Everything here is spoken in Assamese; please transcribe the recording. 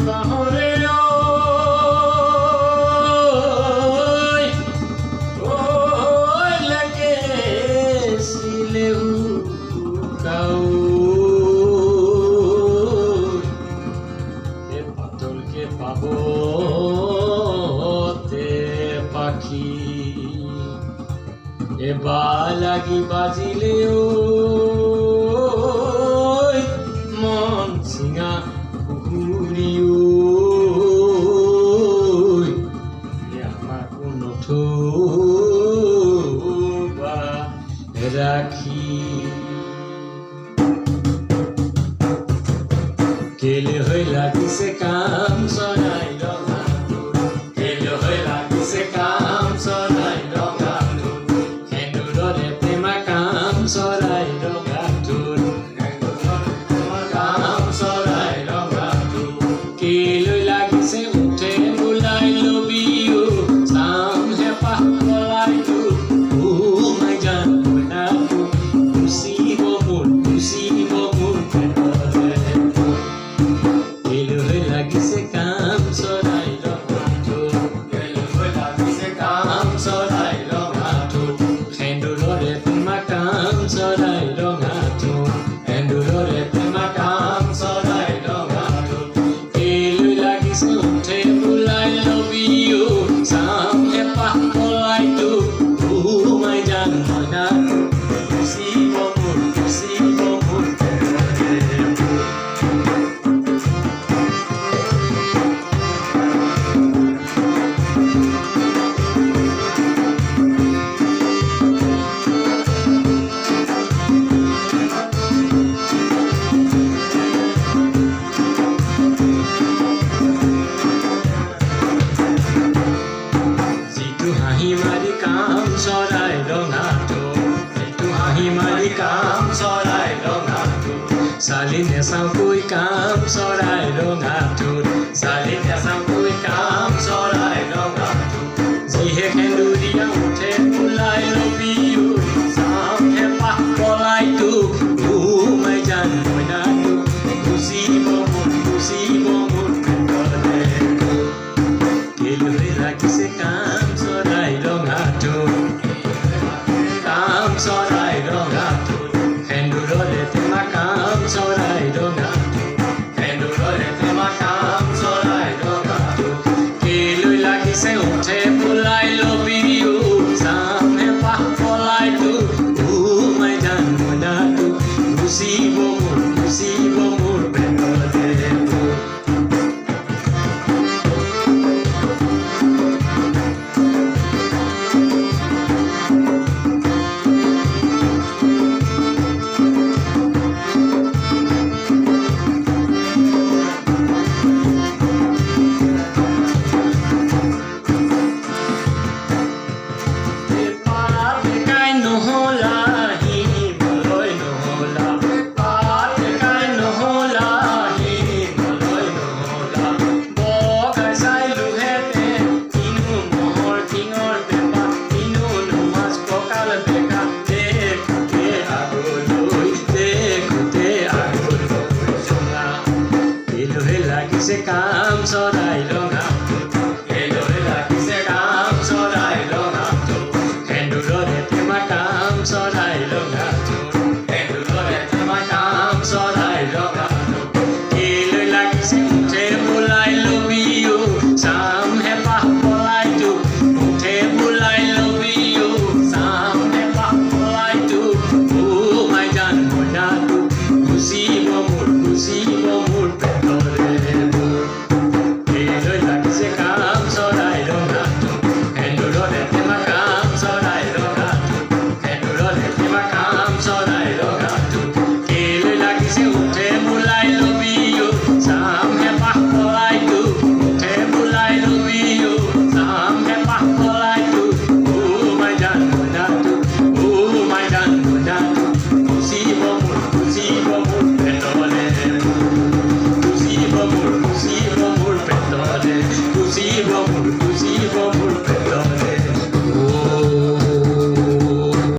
বাহরে ওই লাগে সিলেউ কাউ এ পাতলকে পাবতে পাখি এবার লাগি বাজিলেও মন সিঙা পুহুরিও আমার কোনো থোবা রাখি কেলে হৈ লাগিছে কাম চৰাই ৰঙা কেলে হৈ লাগিছে কাম চৰাই ৰঙা সেন্দুৰৰে প্ৰেমা কাম চৰাই ৰঙা কাম চৰাই ৰঙা কেলৈ লাগিছে উঠে বোলাই লবিও চাম হেঁপাহ পলাইতো মাই জান মইনাটো গুচিব মোৰ কেলৈ হৈ লাগিছে কাম চৰাই ৰঙাটো কেলৈ হৈ লাগিছে কাম চৰাই ৰঙাটো সেন্দুৰৰে প্ৰেমা কাম চৰাই ৰঙাটো সেন্দুৰৰে প্ৰেমা কাম চৰাই ৰঙাটো কেলৈ লাগিছে উঠে বোলাই লবিও চাম হেঁপাহ পলাইতো মাই জান মইনাটো গুচিব মোৰ হাঁহি মাৰি কাম চৰাই ৰঙাটো এইটো হাঁহি মাৰি কাম চৰাই ৰঙাটো চালি নেচাওঁকৈ কাম চৰাই ৰঙাটো চালি নেচাওঁকৈ কাম চৰাই ৰঙাটো যিহে সেন্দুৰীয়া উঠে ওলাই ৰবিও চাম হেঁপাহ পলাইতো মাই জান মইনাটো গুচিব মোৰ কেলৈ লাগিছে কাম চৰাই ৰঙাটো কাম চৰাই ৰঙাটো সেন্দুৰৰে প্ৰেমা কাম চৰাই ৰঙাটো সেন্দুৰৰে প্ৰেমা কাম চৰাই ৰঙাটো কেলৈ লাগিছে উঠে বোলাই লবিও চাম হেঁপাহ পলাইতো মাই জান মইনাটো গুচিব মোৰ প্ৰেমতে কাম